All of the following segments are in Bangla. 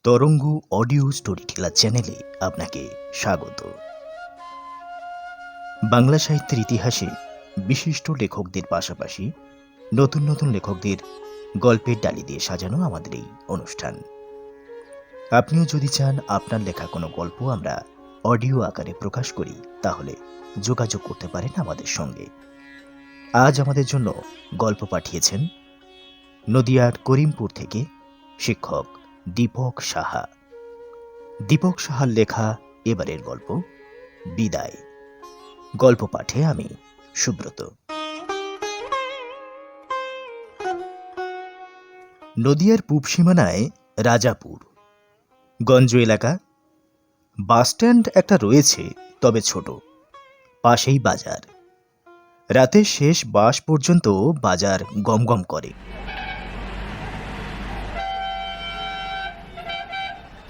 তরঙ্গ অডিও স্টোরি টেলার চ্যানেলে আপনাকে স্বাগত। বাংলা সাহিত্যের ইতিহাসে বিশিষ্ট লেখকদের পাশাপাশি নতুন নতুন লেখকদের গল্পের ডালি দিয়ে সাজানো আমাদের এই অনুষ্ঠান। আপনিও যদি চান আপনার লেখা কোনো গল্প আমরা অডিও আকারে প্রকাশ করি, তাহলে যোগাযোগ করতে পারেন আমাদের সঙ্গে। আজ আমাদের জন্য গল্প পাঠিয়েছেন নদিয়ার করিমপুর থেকে শিক্ষক দীপক সাহা। দীপক সাহার লেখা এবারের গল্প বিদায়। গল্প পাঠে আমি সুব্রত। নদিয়ার পূব সীমানায় রাজাপুর গঞ্জ এলাকা। বাসস্ট্যান্ড একটা রয়েছে, তবে ছোট। পাশেই বাজার। রাতের শেষ বাস পর্যন্ত বাজার গমগম করে।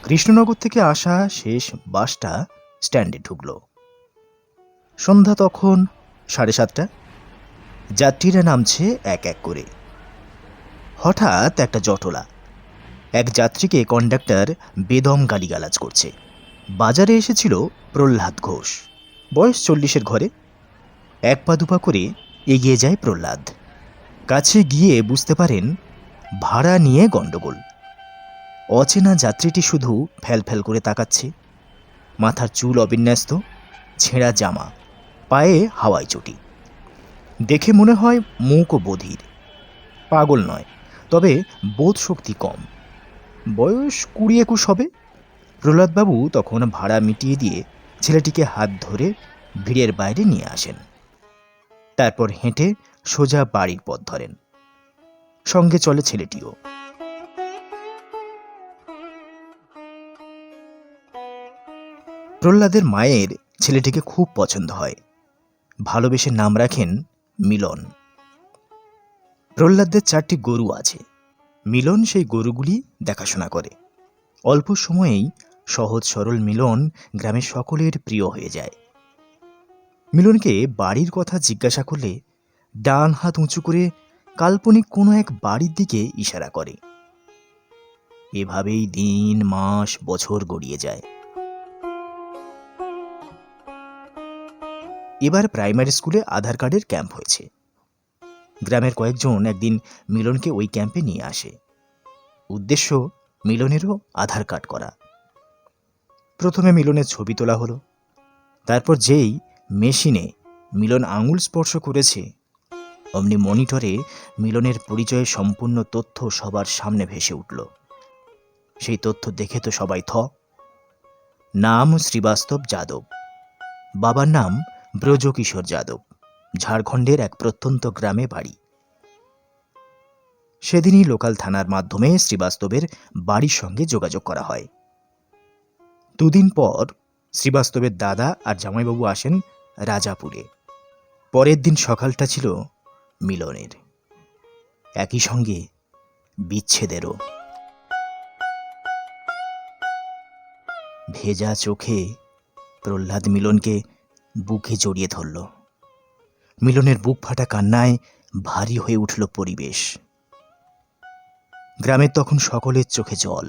কৃষ্ণনগর থেকে আসা শেষ বাসটা স্ট্যান্ডে ঢুকল। সন্ধ্যা তখন 7:30। যাত্রীরা নামছে এক এক করে। হঠাৎ একটা জটলা। এক যাত্রীকে কন্ডাক্টর বেদম গালিগালাজ করছে। বাজারে এসেছিল প্রহ্লাদ ঘোষ, বয়স 40-এর ঘরে। এক পা দুপা করে এগিয়ে যায় প্রহ্লাদ। কাছে গিয়ে বুঝতে পারেন ভাড়া নিয়ে গণ্ডগোল। অচেনা যাত্রীটি শুধু ফ্যাল করে তাকাচ্ছে। মাথার চুল অবিন্যস্ত, ছেঁড়া জামা, পায়ে হাওয়াই চটি। দেখে মনে হয় মুখ ও বধির। পাগল নয়, তবে বোধ শক্তি কম। বয়স 20-21 হবে। প্রহ্লাদবাবু তখন ভাড়া মিটিয়ে দিয়ে ছেলেটিকে হাত ধরে ভিড়ের বাইরে নিয়ে আসেন। তারপর হেঁটে সোজা বাড়ির পথ ধরেন। সঙ্গে চলে ছেলেটিও। প্রহ্লাদের মায়ের ছেলেটিকে খুব পছন্দ হয়। ভালোবেসে নাম রাখেন মিলন। প্রহ্লাদের 4টি গরু আছে। মিলন সেই গরুগুলি দেখাশোনা করে। অল্প সময়েই সহজ সরল মিলন গ্রামের সকলের প্রিয় হয়ে যায়। মিলনকে বাড়ির কথা জিজ্ঞাসা করলে ডান হাত উঁচু করে কাল্পনিক কোনো এক বাড়ির দিকে ইশারা করে। এভাবেই দিন, মাস, বছর গড়িয়ে যায়। এবার প্রাইমারি স্কুলে আধার কার্ডের ক্যাম্প হয়েছে। গ্রামের কয়েকজন একদিন মিলনকে ওই ক্যাম্পে নিয়ে আসে। উদ্দেশ্য মিলনেরও আধার কার্ড করা। প্রথমে মিলনের ছবি তোলা হলো। তারপর যেই মেশিনে মিলন আঙুল স্পর্শ করেছে, অমনি মনিটরে মিলনের পরিচয়ে সম্পূর্ণ তথ্য সবার সামনে ভেসে উঠল। সেই তথ্য দেখে তো সবাই থ। নাম শ্রীবাস্তব যাদব। বাবার নাম ব্রজকিশোর যাদব। ঝাড়খণ্ডের এক প্রত্যন্ত গ্রামে বাড়ি। সেদিনই লোকাল থানার মাধ্যমে শ্রীবাস্তবের বাড়ির সঙ্গে যোগাযোগ করা হয়। দুদিন পর শ্রীবাস্তবের দাদা আর জামাইবাবু আসেন রাজাপুরে। পরের দিন সকালটা ছিল মিলনের, একই সঙ্গে বিচ্ছেদেরও। ভেজা চোখে প্রহ্লাদ মিলনকে বুকে জড়িয়ে ধরল। মিলনের বুক ফাটা কান্নায় ভারী হয়ে উঠল পরিবেশ। গ্রামের তখন সকলের চোখে জল।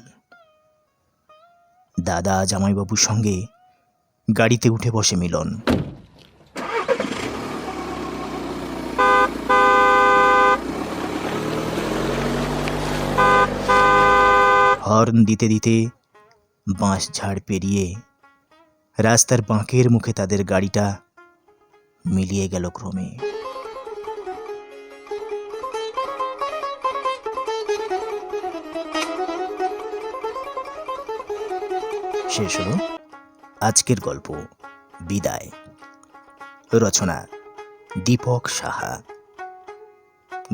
দাদা জামাইবাবুর সঙ্গে গাড়িতে উঠে বসে মিলন। হর্ন দিতে দিতে বাঁশ ঝাড় পেরিয়ে রাস্তার বাঁকের মুখে তাদের গাড়িটা মিলিয়ে গেল ক্রমে। শেষ হলো আজকের গল্প বিদায়। রচনা দীপক সাহা।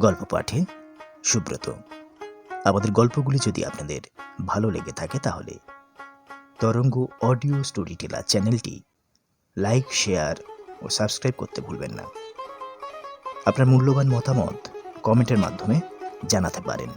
গল্প পাঠে সুব্রত। আমাদের গল্পগুলি যদি আপনাদের ভালো লেগে থাকে, তাহলে তরঙ্গ অডিও স্টোরি টেলার চ্যানেলটি লাইক, শেয়ার ও সাবস্ক্রাইব করতে ভুলবেন না। আপনার মূল্যবান মতামত কমেন্টের মাধ্যমে জানাতে পারেন।